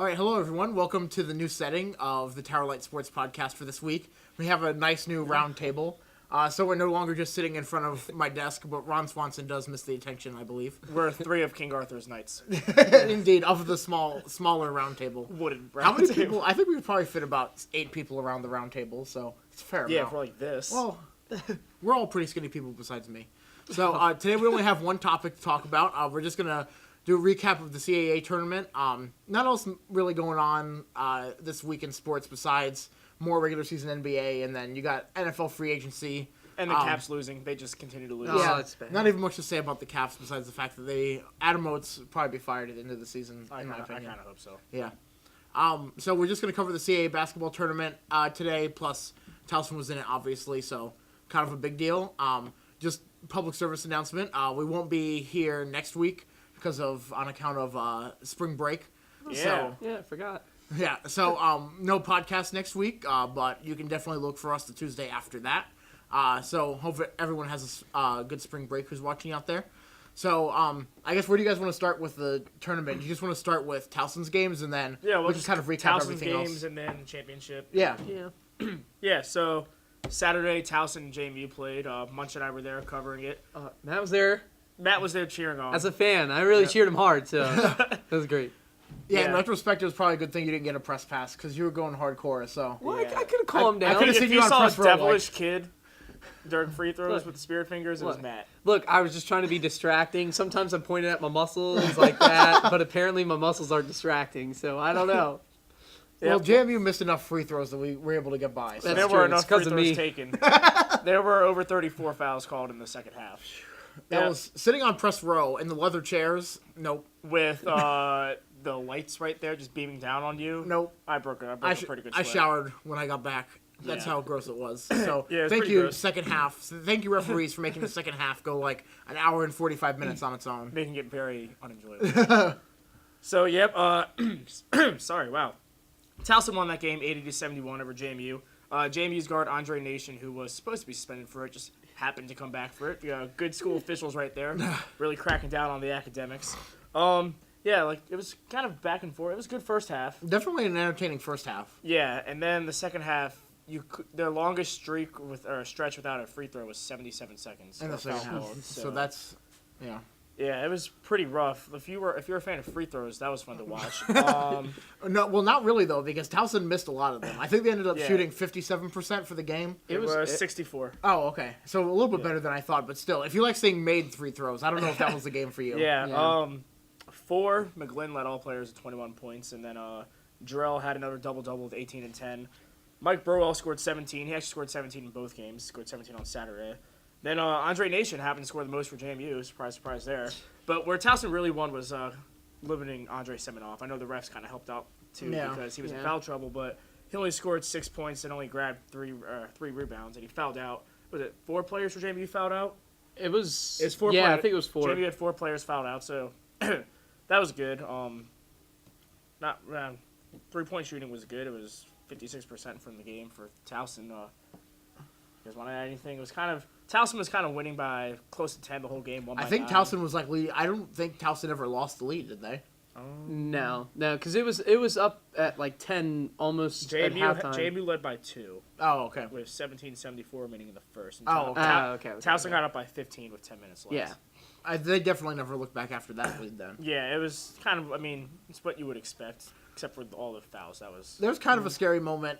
All right, hello everyone. Welcome to the new setting of the Towerlight Sports Podcast for this week. We have a nice new round table, so we're no longer just sitting in front of my desk, but Ron Swanson does miss the attention, I believe. We're three of King Arthur's knights. Indeed, of the smaller round table. Wooden round How many table. people? I think we could probably fit about 8 people around the round table, so it's a fair Yeah, amount. for like this. Well, we're all pretty skinny people besides me. So today we only have one topic to talk about. We're just going to do a recap of the CAA Tournament. Not else really going on this week in sports besides more regular season NBA, and then you got NFL free agency. And the Caps losing. They just continue to lose. Yeah, it's bad. Not even much to say about the Caps besides the fact that Adam Oates will probably be fired at the end of the season, I in my kind opinion. of hope so. Yeah. So we're just going to cover the CAA basketball tournament today, plus Towson was in it, obviously, so kind of a big deal. Just public service announcement. We won't be here next week on account of spring break. Yeah. So, Yeah, I forgot. yeah, so no podcast next week, but you can definitely look for us the Tuesday after that. So hopefully everyone has a good spring break who's watching out there. So I guess where do you guys want to start with the tournament? You just want to start with Towson's games, and then Yeah, we'll we can just kind of recap Towson's everything games else. and then championship. Yeah. Yeah. Yeah, so Saturday, Towson and JMU played. Munch and I were there covering it. Matt was there Matt was there cheering on. as a fan. I really cheered him hard, so that was great. Yeah, in Yeah. retrospect, it was probably a good thing you didn't get a press pass because you were going hardcore. So Well, Yeah. I could have calmed him I down. could've if seen you you on saw a press row, devilish kid during free throws Look. with the spirit fingers, it was Look. Matt. Look, I was just trying to be distracting. Sometimes I'm pointing at my muscles like that, but apparently my muscles are distracting, so I don't know. well, Yep. JMU missed enough free throws that we were able to get by. So. That's There true, were it's enough free 'cause of throws me. taken. There were over 34 fouls called in the second half. That Yeah. was sitting on press row in the leather chairs. Nope. With the lights right there just beaming down on you. Nope. I broke a pretty good I sweat. showered when I got back. That's Yeah. how gross it was. So Yeah, it's thank pretty you, gross. second half. So thank you, referees, for making the second half go like an hour and 45 minutes on its own. Making it very unenjoyable. So, yep. Sorry, wow. Towson won that game 80-71 over JMU. JMU's guard, Andre Nation, who was supposed to be suspended for it, just happened to come back for it. Good school officials right there. Really cracking down on the academics. Yeah, like, it was kind of back and forth. It was a good first half. Definitely an entertaining first half. Yeah, and then the second half, their longest streak or stretch without a free throw was 77 seconds. In the or foul second half. called, So that's, yeah. Yeah, it was pretty rough. If you're a fan of free throws, that was fun to watch. No, well, not really, though, because Towson missed a lot of them. I think they ended up Yeah. shooting 57% for the game. it was 64. Oh, okay. So a little bit better than I thought, but still, if you like seeing made free throws, I don't know if that was the game for you. Yeah. 4, McGlynn led all players with 21 points, and then Jarrell had another double-double with 18 and 10. Mike Burwell scored 17. He actually scored 17 in both games. Scored 17 on Saturday. Then Andre Nation happened to score the most for JMU. Surprise, surprise there. But where Towson really won was limiting Andre Semenoff. I know the refs kind of helped out, too, because he was in foul trouble, but he only scored 6 points and only grabbed three rebounds, and he fouled out. Was it 4 players for JMU fouled out? It was 4 yeah, players. I think it was 4. JMU had 4 players fouled out, so that was good. 3-point shooting was good. It was 56% from the game for Towson. You guys want to add anything? It was Towson was kind of winning by close to 10 the whole game. I think Towson was like lead. I don't think Towson ever lost the lead, did they? No, because it was up at like 10 almost at halftime. JMU led by 2 Oh, okay. with 17-74 remaining in the first. And Oh, okay. Okay. Towson got up by 15 with 10 minutes left. Yeah. They definitely never looked back after that lead then. Yeah, it was kind of, it's what you would expect, except for all the fouls. That was... There was kind of a scary moment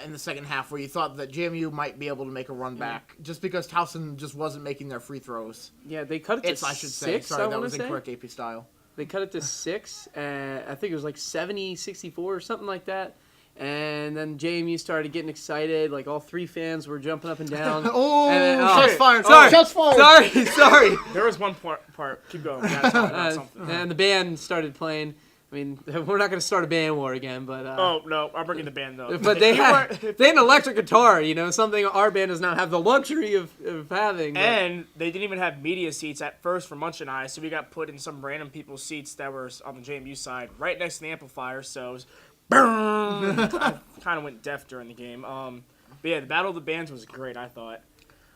in the second half where you thought that JMU might be able to make a run back just because Towson just wasn't making their free throws. Yeah, they cut it to It's, I should say. 6, Sorry, I that wanna was say. incorrect AP style. They cut it to 6, and I think it was like 70-64 or something like that. And then JMU started getting excited. Like, all 3 fans were jumping up and down. Oh, and then, shots fired. Sorry, Shots fired. Sorry. There was one part. Keep going. We gotta talk about something. And the band started playing. I mean, we're not going to start a band war again, but... Oh, no. I'm bringing the band up. But they had an electric guitar, something our band does not have the luxury of having. But. And they didn't even have media seats at first for Munch and I, so we got put in some random people's seats that were on the JMU side, right next to the amplifier, so it was... I kind of went deaf during the game. But yeah, the Battle of the Bands was great, I thought.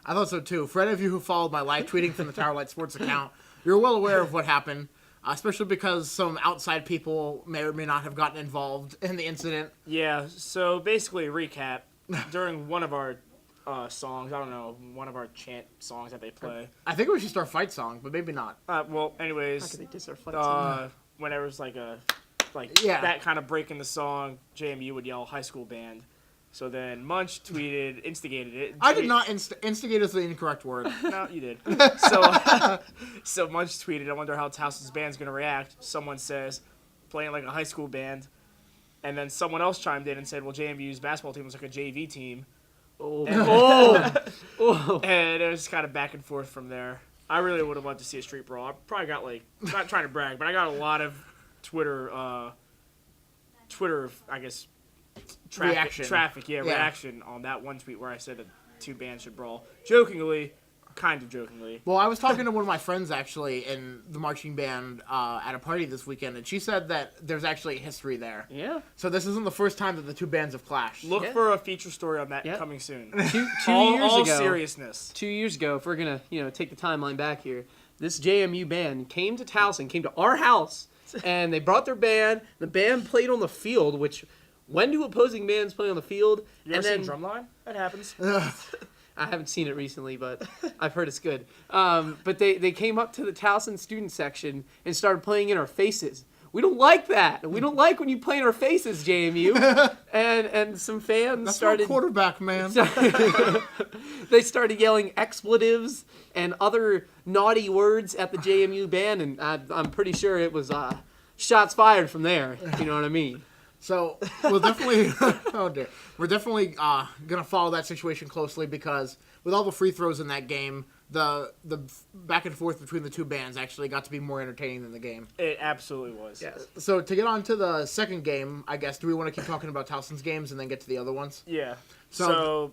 I thought so too. For any of you who followed my live tweeting from the Towerlight Sports account, you're well aware of what happened. especially because some outside people may or may not have gotten involved in the incident. Yeah, so basically, recap. During one of our songs, I don't know, one of our chant songs that they play. I think we should start fight song, but maybe not. Well, How anyways, could they diss our fight song? whenever it's like Yeah. that kind of break in the song, JMU would yell high school band. So then Munch tweeted, instigated it. I did not instigate is the incorrect word. No, you did. So Munch tweeted, I wonder how Towson's band's going to react. Someone says, playing like a high school band. And then someone else chimed in and said, well, JMU's basketball team was like a JV team. Oh. And it was kind of back and forth from there. I really would have loved to see a street brawl. I probably got not trying to brag, but I got a lot of Twitter, I guess, reaction on that one tweet where I said that two bands should brawl. Kind of jokingly. Well, I was talking to one of my friends, actually, in the marching band at a party this weekend, and she said that there's actually a history there. Yeah. So this isn't the first time that the two bands have clashed. Look for a feature story on that coming soon. Two years all ago, seriousness. 2 years ago, if we're going to, take the timeline back here, this JMU band came to Towson, came to our house, and they brought their band. The band played on the field, which, when do opposing bands play on the field? You ever seen Drumline? That happens. I haven't seen it recently, but I've heard it's good. But they came up to the Towson student section and started playing in our faces. We don't like that. We don't like when you play in our faces, JMU. And some fans That's started... not quarterback, man. They started yelling expletives and other naughty words at the JMU band, and I'm pretty sure it was shots fired from there. You know what I mean? So we'll definitely, we're definitely gonna follow that situation closely because with all the free throws in that game, the back and forth between the two bands actually got to be more entertaining than the game. It absolutely was. Yes. So to get on to the second game, I guess, do we want to keep talking about Towson's games and then get to the other ones? Yeah. So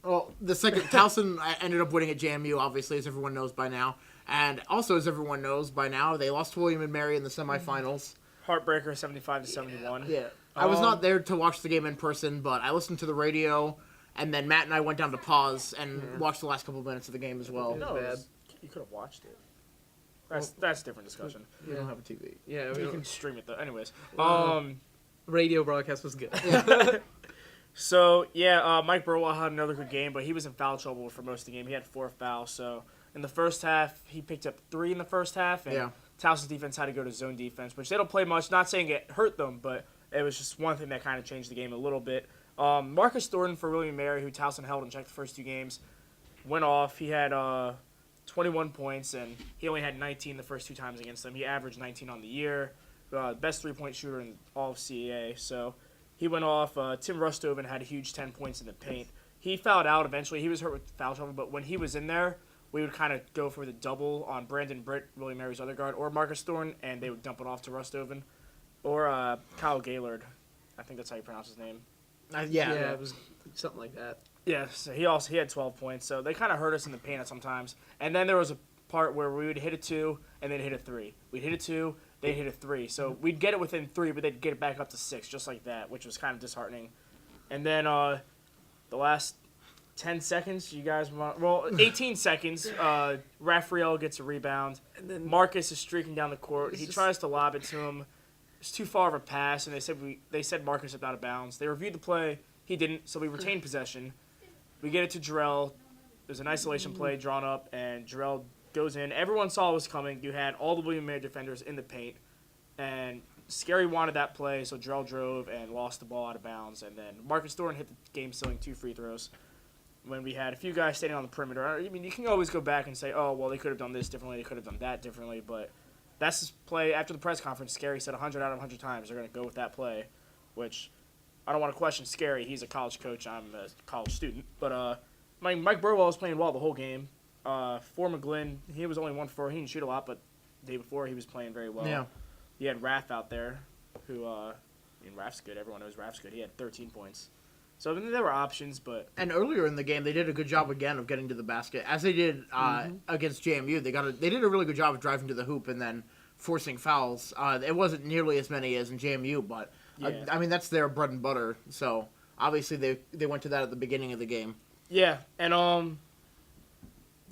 well, the second Towson ended up winning at JMU, obviously, as everyone knows by now, and also as everyone knows by now, they lost to William and Mary in the semifinals. Heartbreaker, 75-71. Yeah. I was not there to watch the game in person, but I listened to the radio, and then Matt and I went down to pause and watched the last couple of minutes of the game as well. No, Bad. You could have watched it. That's a different discussion. We don't have a TV. Yeah, You can stream it though. Anyways, radio broadcast was good. So Mike Burwell had another good game, but he was in foul trouble for most of the game. He had 4 fouls. So in the first half, he picked up 3 in the first half, and Towson's defense had to go to zone defense, which they don't play much. Not saying it hurt them, but it was just one thing that kind of changed the game a little bit. Marcus Thornton for William Mary, who Towson held and checked the first 2 games, went off. He had 21 points, and he only had 19 the first 2 times against them. He averaged 19 on the year, best 3-point shooter in all of CAA. So he went off. Tim Rustoven had a huge 10 points in the paint. He fouled out eventually. He was hurt with foul trouble, but when he was in there, we would kind of go for the double on Brandon Britt, William Mary's other guard, or Marcus Thornton, and they would dump it off to Rustoven. Or Kyle Gaylord. I think that's how you pronounce his name. Yeah, it was something like that. Yeah, so he had 12 points. So they kind of hurt us in the paint at sometimes. And then there was a part where we would hit a 2 and then hit a 3. We'd hit a 2, they'd hit a 3. So we'd get it within 3, but they'd get it back up to 6, just like that, which was kind of disheartening. And then the last 10 seconds, 18 seconds, Raphael gets a rebound. And then Marcus is streaking down the court. He tries to lob it to him. It's too far of a pass, and they said Marcus stepped out of bounds. They reviewed the play. He didn't, so we retained possession. We get it to Jarrell. There's an isolation play drawn up, and Jarrell goes in. Everyone saw it was coming. You had all the William Mary defenders in the paint, and Scary wanted that play, so Jarrell drove and lost the ball out of bounds. And then Marcus Thornton hit the game-sealing 2 free throws when we had a few guys standing on the perimeter. I mean, you can always go back and say, oh, well, they could have done this differently. They could have done that differently, but that's the play. After the press conference, Scary said 100 out of 100 times they're going to go with that play, which I don't want to question Scary. He's a college coach. I'm a college student. But Mike Burwell was playing well the whole game. For McGlynn, he was only 1-for-4. He didn't shoot a lot, but the day before he was playing very well. Yeah. He had Raph out there, who, Raph's good. Everyone knows Raph's good. He had 13 points. So, I mean, there were options, but... And earlier in the game, they did a good job, again, of getting to the basket. As they did against JMU, they did a really good job of driving to the hoop and then forcing fouls. It wasn't nearly as many as in JMU, but, I mean, that's their bread and butter. So, obviously, they went to that at the beginning of the game. Yeah, and,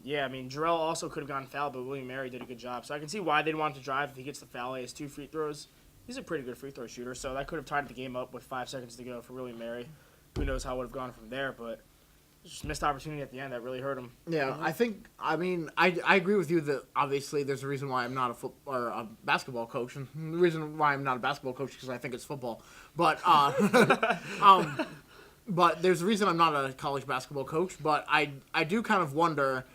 Yeah, I mean, Jarrell also could have gotten fouled, but William Mary did a good job. So I can see why they'd want to drive if he gets the foul. He has 2 free throws. He's a pretty good free throw shooter, so that could have tied the game up with 5 seconds to go for William Mary. Who knows how it would have gone from there, but just missed opportunity at the end that really hurt him. Yeah, I agree with you that obviously there's a reason why I'm not a basketball coach, and the reason why I'm not a basketball coach is because I think it's football. But but there's a reason I'm not a college basketball coach. But I do kind of wonder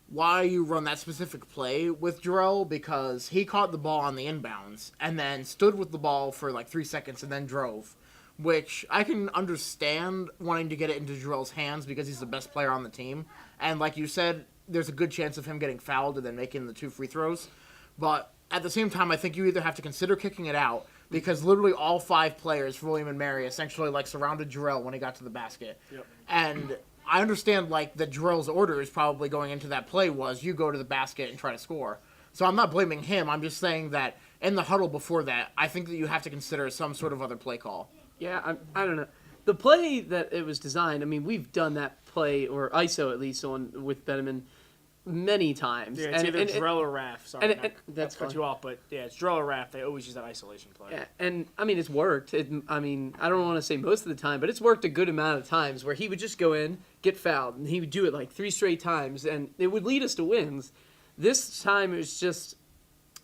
why you run that specific play with Jarrell, because he caught the ball on the inbounds and then stood with the ball for like 3 seconds and then drove. Which I can understand wanting to get it into Jarrell's hands because he's the best player on the team. And like you said, there's a good chance of him getting fouled and then making the 2 free throws. But at the same time, I think you either have to consider kicking it out, because literally all 5 players for William and Mary essentially like surrounded Jarrell when he got to the basket. Yep. And I understand like that Jarrell's orders probably going into that play was you go to the basket and try to score. So I'm not blaming him. I'm just saying that in the huddle before that, I think that you have to consider some sort of other play call. Yeah, I don't know. The play that it was designed, I mean, we've done that play, or ISO at least, with Benjamin many times. Yeah, it's either Jarrell or Raph. Sorry, that's cut you off, but yeah, it's Jarrell or Raph. They always use that isolation play. Yeah, and I mean, it's worked. I don't want to say most of the time, but it's worked a good amount of times where he would just go in, get fouled, and he would do it like 3 straight times, and it would lead us to wins. This time it was just,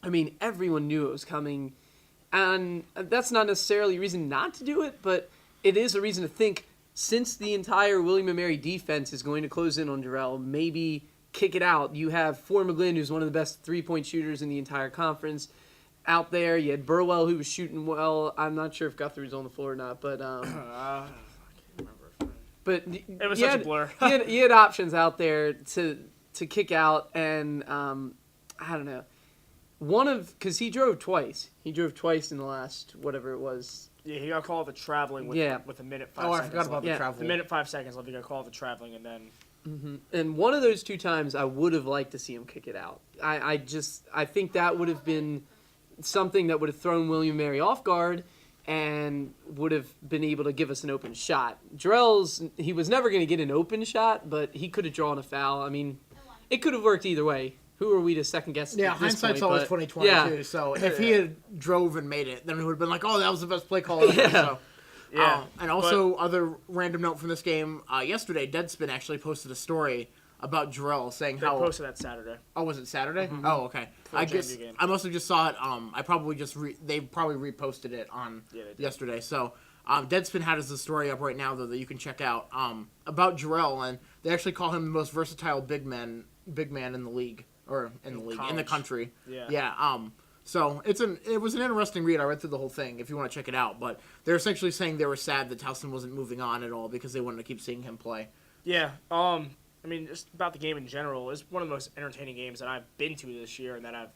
I mean, everyone knew it was coming. And that's not necessarily a reason not to do it, but it is a reason to think, since the entire William & Mary defense is going to close in on Jarrell, maybe kick it out. You have Ford McGlynn, who's one of the best 3-point shooters in the entire conference, out there. You had Burwell, who was shooting well. I'm not sure if Guthrie was on the floor or not, but I can't remember. But it was such a blur. he had options out there to kick out, and I don't know. Because he drove twice. He drove twice in the last, whatever it was. Yeah, he got called for traveling with a minute 5 seconds. Oh, I forgot about the travel. The minute 5 seconds left, he got called for traveling, and then... Mm-hmm. And one of those 2 times, I would have liked to see him kick it out. I think that would have been something that would have thrown William Mary off guard and would have been able to give us an open shot. He was never going to get an open shot, but he could have drawn a foul. I mean, it could have worked either way. Who are we to second guess? Yeah, hindsight's always 20/20 yeah. too. So if he had drove and made it, then it would have been like, oh, that was the best play call ever. Yeah. So, Yeah. And also, other random note from this game, yesterday, Deadspin actually posted a story about Jarrell saying They posted that Saturday. Oh, was it Saturday? Mm-hmm. Oh, okay. I guess JMU game. I must have just saw it. I probably just they probably reposted it on yesterday. So Deadspin has the story up right now though that you can check out about Jarrell, and they actually call him the most versatile big man in the league, or in the country. Yeah. Yeah. So it was an interesting read. I read through the whole thing if you want to check it out. But they're essentially saying they were sad that Towson wasn't moving on at all because they wanted to keep seeing him play. Yeah. I mean, just about the game in general, it's one of the most entertaining games that I've been to this year and that I've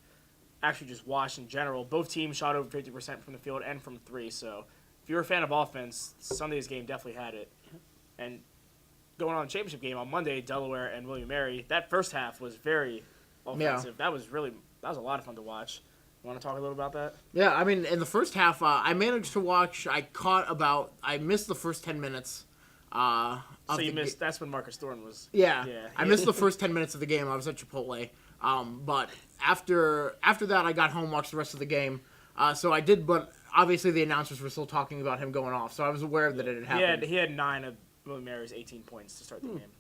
actually just watched in general. Both teams shot over 50% from the field and from 3. So if you're a fan of offense, Sunday's game definitely had it. And going on the championship game on Monday, Delaware and William Mary, that first half was very offensive. Yeah. That was a lot of fun to watch. You want to talk a little about that? Yeah, I mean, in the first half, I managed to watch. I missed the first 10 minutes. So you missed. That's when Marcus Thornton was. Yeah. I missed the first 10 minutes of the game. I was at Chipotle. But after that, I got home, watched the rest of the game. So I did, but obviously the announcers were still talking about him going off, so I was aware that it had happened. He had 9 of William Mary's 18 points to start the game.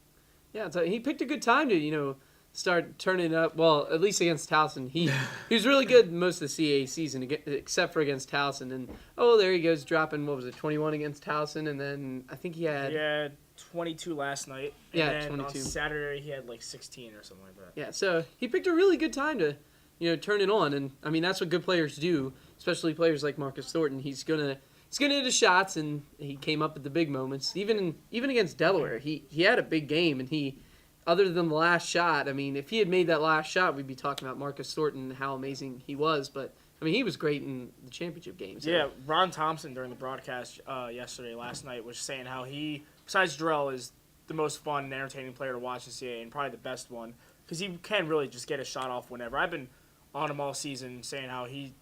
Yeah, so he picked a good time to start turning up. Well, at least against Towson, he was really good most of the CAA season, except for against Towson. And there he goes, dropping 21 against Towson, and then I think he had 22 last night. Yeah, and then 22. On Saturday he had like 16 or something like that. Yeah, so he picked a really good time to turn it on, and I mean that's what good players do, especially players like Marcus Thornton. He's gonna hit his shots, and he came up at the big moments. Even against Delaware, he had a big game, and he. Other than the last shot, I mean, if he had made that last shot, we'd be talking about Marcus Thornton and how amazing he was. But, I mean, he was great in the championship games. So. Yeah, Ron Thompson during the broadcast last night, was saying how he, besides Jarrell, is the most fun and entertaining player to watch in CAA and probably the best one because he can really just get a shot off whenever. I've been on him all season saying how he,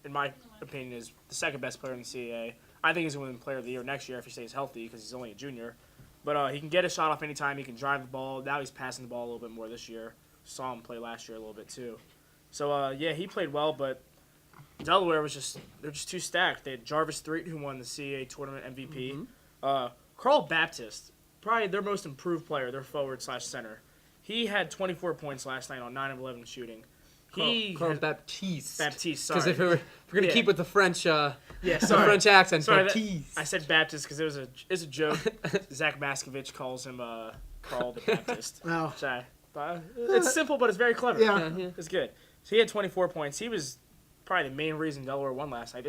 in my opinion, is the second best player in the CAA. I think he's going to win Player of the Year next year if he stays healthy because he's only a junior. But he can get a shot off anytime. He can drive the ball. Now he's passing the ball a little bit more this year. saw him play last year a little bit too. So yeah, he played well, but Delaware they're just too stacked. They had Jarvis Threet, who won the CAA Tournament MVP. Carl Baptist, probably their most improved player, their forward/center. He had 24 points last night on 9 of 11 shooting. Carl Baptiste. Baptiste, sorry. Because if we're going to keep with the French, sorry. French accent, Sorry, Baptiste. I said Baptist because it's a joke. Zach Maskovich calls him Carl the Baptist. Oh. It's simple, but it's very clever. Yeah. It's good. So he had 24 points. He was probably the main reason Delaware won last night.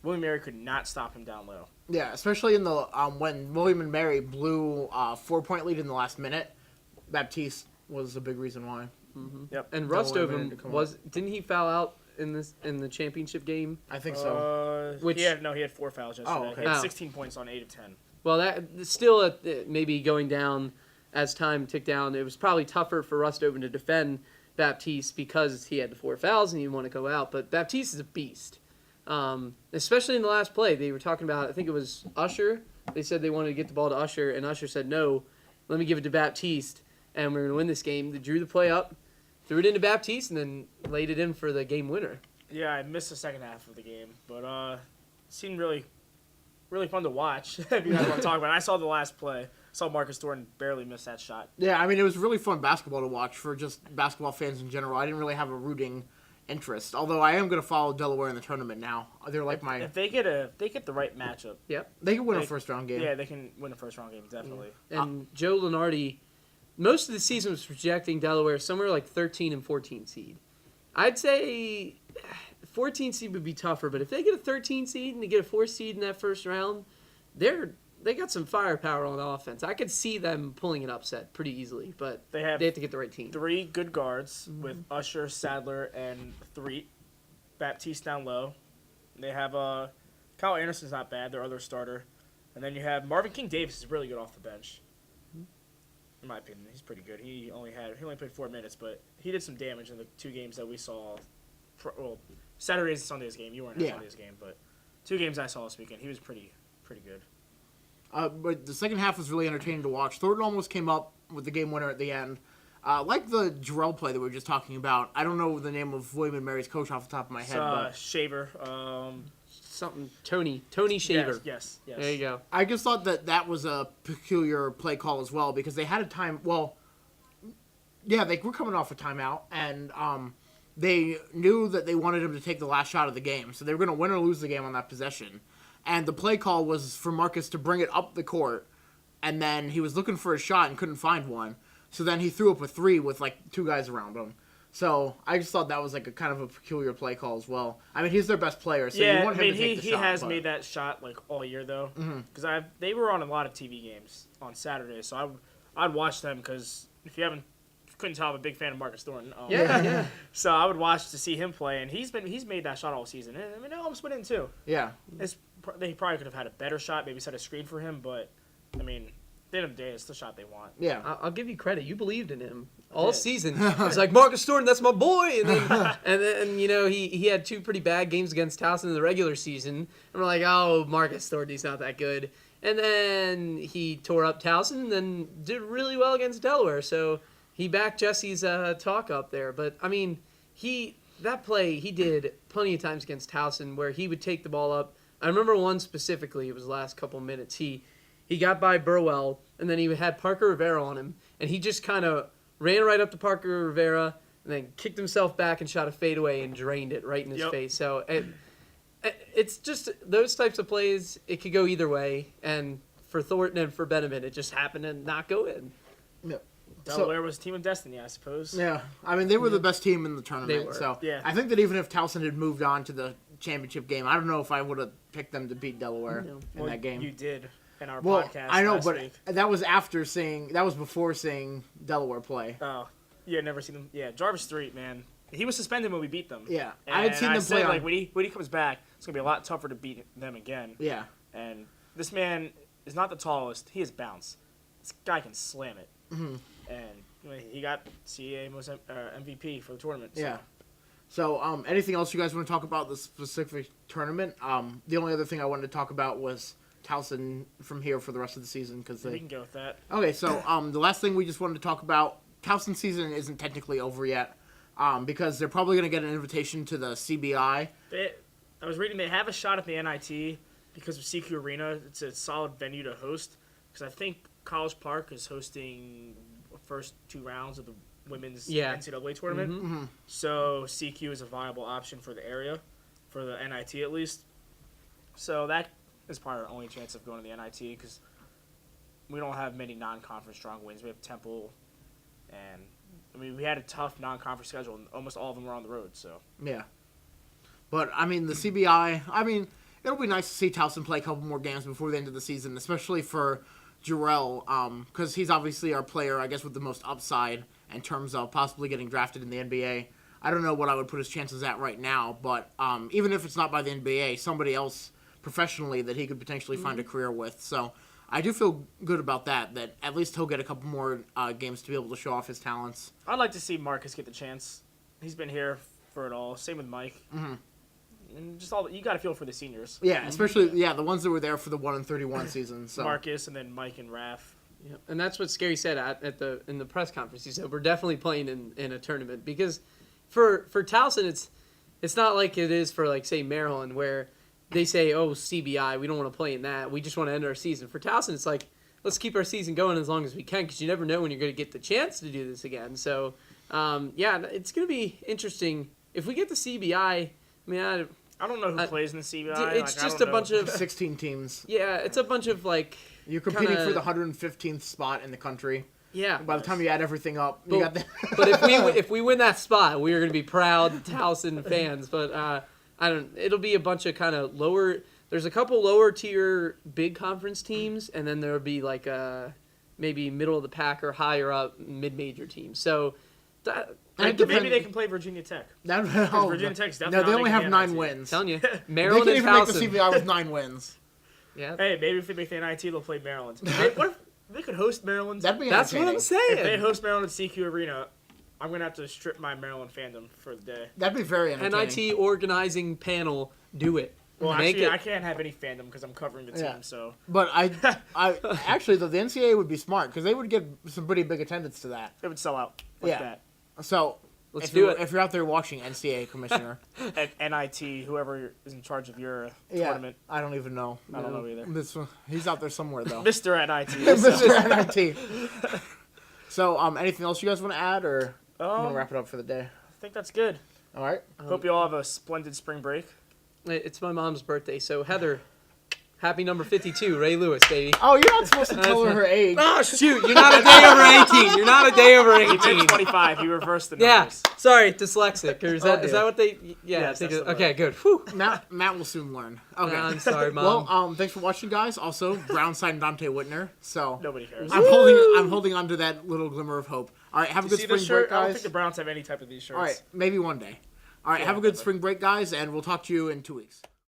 William Mary could not stop him down low. Yeah, especially in the when William and Mary blew 4-point lead in the last minute. Baptiste was a big reason why. Yep. And Delaware Rustover didn't he foul out in the championship game? I think so. He had 4 fouls yesterday. Oh, okay. He had 16 points on 8 of 10. Well, that still maybe going down as time ticked down. It was probably tougher for Rustover to defend Baptiste because he had the 4 fouls and he didn't want to go out. But Baptiste is a beast, especially in the last play. They were talking about, I think it was Usher. They said they wanted to get the ball to Usher, and Usher said, no, let me give it to Baptiste, and we're going to win this game. They drew the play up, threw it into Baptiste, and then laid it in for the game winner. Yeah, I missed the second half of the game, but it seemed really, really fun to watch. If you guys want to talk about it. I saw the last play. I saw Marcus Thornton barely miss that shot. Yeah, I mean, it was really fun basketball to watch for just basketball fans in general. I didn't really have a rooting interest, although I am going to follow Delaware in the tournament now. They're like if they get the right matchup. Yep. They can win a first-round game. Yeah, they can win a first-round game, definitely. And Joe Lenardi, most of the season was projecting Delaware somewhere like 13 and 14 seed. I'd say 14 seed would be tougher, but if they get a 13 seed and they get a 4 seed in that first round, they got some firepower on offense. I could see them pulling an upset pretty easily, but they have to get the right team. 3 good guards with Usher, Sadler, and Threet. Baptiste down low. They have Kyle Anderson's not bad, their other starter. And then you have Marvin King Davis is really good off the bench. In my opinion, he's pretty good. He only played 4 minutes, but he did some damage in the 2 games that we saw. Saturday's and Sunday's game. You weren't at Sunday's game, but 2 games I saw this weekend. He was pretty good. But the second half was really entertaining to watch. Thornton almost came up with the game winner at the end. Like the Jarrell play that we were just talking about. I don't know the name of William and Mary's coach off the top of my head. But Shaver. Something Tony Shaver. Yes. There you go. I just thought that was a peculiar play call as well because they had a time. Well, yeah, they were coming off a timeout and they knew that they wanted him to take the last shot of the game, so they were going to win or lose the game on that possession. And the play call was for Marcus to bring it up the court, and then he was looking for a shot and couldn't find one. So then he threw up a 3 with like 2 guys around him. So I just thought that was like a kind of a peculiar play call as well. I mean, he's their best player, so you want him to take the shot. He has made that shot like all year though, because they were on a lot of TV games on Saturday, so I'd watch them because if you couldn't tell, I'm a big fan of Marcus Thornton. Yeah. So I would watch to see him play, and he's made that shot all season. And I mean, they almost went in too. Yeah. They probably could have had a better shot, maybe set a screen for him, but I mean, at the end of the day, it's the shot they want. Yeah. I'll give you credit. You believed in him all season. It's like, Marcus Thornton, that's my boy. And then, you know, he had 2 pretty bad games against Towson in the regular season. And we're like, oh, Marcus Thornton, he's not that good. And then he tore up Towson and then did really well against Delaware. So he backed Jesse's talk up there. But, I mean, that play he did plenty of times against Towson where he would take the ball up. I remember one specifically. It was the last couple of minutes. He got by Burwell, and then he had Parker Rivera on him, and he just kind of ran right up to Parker Rivera and then kicked himself back and shot a fadeaway and drained it right in his face. So it's just those types of plays, it could go either way, and for Thornton and for Benjamin, it just happened to not go in. Yeah. Delaware was a team of destiny, I suppose. Yeah. I mean, they were the best team in the tournament. They were. So Yeah. I think that even if Towson had moved on to the championship game, I don't know if I would have picked them to beat Delaware in that game. You did in our Well, podcast. I know, last but week. that was before seeing Delaware play. Oh, you had never seen them. Yeah, Jarvis Threet, man. He was suspended when we beat them. Yeah, and I had seen them play. Like when he comes back, it's gonna be a lot tougher to beat them again. Yeah, And this man is not the tallest. He has bounce. This guy can slam it. Mm-hmm. And he got CAA most MVP for the tournament. So. yeah. So, anything else you guys want to talk about the specific tournament? The only other thing I wanted to talk about was Towson from here for the rest of the season because We can go with that. Okay, so the last thing we just wanted to talk about, Towson season isn't technically over yet, because they're probably going to get an invitation to the CBI. I was reading they have a shot at the NIT because of CQ Arena. It's a solid venue to host because I think College Park is hosting the first 2 rounds of the women's NCAA tournament. Mm-hmm. So CQ is a viable option for the area, for the NIT at least. So that is probably our only chance of going to the NIT because we don't have many non-conference strong wins. We have Temple, and I mean we had a tough non-conference schedule, and almost all of them were on the road. So yeah, but I mean the CBI. I mean it'll be nice to see Towson play a couple more games before the end of the season, especially for Jarrell, because he's obviously our player, I guess, with the most upside in terms of possibly getting drafted in the NBA. I don't know what I would put his chances at right now, but even if it's not by the NBA, somebody else professionally that he could potentially find a career with. So I do feel good about that at least he'll get a couple more games to be able to show off his talents. I'd like to see Marcus get the chance. He's been here for it all. Same with Mike. Mm-hmm. And just you got to feel for the seniors. Yeah, especially the ones that were there for the 1-31 season. So Marcus and then Mike and Raph. Yeah, and that's what Scary said in the press conference. He said we're definitely playing in a tournament because for Towson it's not like it is for like say Maryland where they say CBI we don't want to play in that, we just want to end our season. For Towson it's like let's keep our season going as long as we can because you never know when you're going to get the chance to do this again. So it's going to be interesting if we get the CBI. I mean I don't know who plays in the CBI. It's just a bunch of 16 teams. Yeah, it's a bunch of like you're competing for the 115th spot in the country. Yeah. By the time you add everything up, you got that. But if we win that spot, we are going to be proud Towson fans. But it'll be a bunch of kind of lower. There's a couple lower tier big conference teams, and then there'll be like maybe middle of the pack or higher up mid major teams. So maybe they can play Virginia Tech. Virginia Tech's definitely. No, they only have 9 NIT. wins. Telling you, They Maryland can't and even make Towson. the CBI with 9 wins. Yeah. Hey, maybe if they make the NIT, they'll play Maryland. What if they could host Maryland? That'd be That's what I'm entertaining. saying. If they host Maryland at CQ Arena, I'm gonna have to strip my Maryland fandom for the day. That'd be very entertaining. NIT organizing panel, do it. Well, Make actually, it. I can't have any fandom because I'm covering the team. So, But I actually though the NCAA would be smart because they would get some pretty big attendance to that. it would sell out like Yeah. So Let's if do you're, it. If you're out there watching, NCAA commissioner, that. At NIT, whoever is in charge of your yeah, tournament, I don't even know. I don't know either. He's out there somewhere though. Mr. NIT. Mr. NIT. So anything else you guys want to add, or you want to wrap it up for the day? I think that's good. All right. Hope you all have a splendid spring break. It's my mom's birthday, so Heather, happy number 52, Ray Lewis, baby. Oh, you're not supposed to tell her her age. Oh, shoot, you're not a day over 18. You're not a day over He 18. turned 25. He reversed the Yeah, numbers. sorry, dyslexic. Or is that what they... Yeah, Yes, I think that's the okay, word. good. Whew. Matt will soon learn. Okay. I'm sorry, Mom. Well, thanks for watching, guys. Also, Brown signed Dante Whitner. So Nobody cares. I'm holding on to that little glimmer of hope. All right, have a good See spring this break, shirt? I don't guys. think the Browns have any type of these shirts. All right, maybe one day. All right, Yeah, have a good but- spring break, guys, and we'll talk to you in 2 weeks.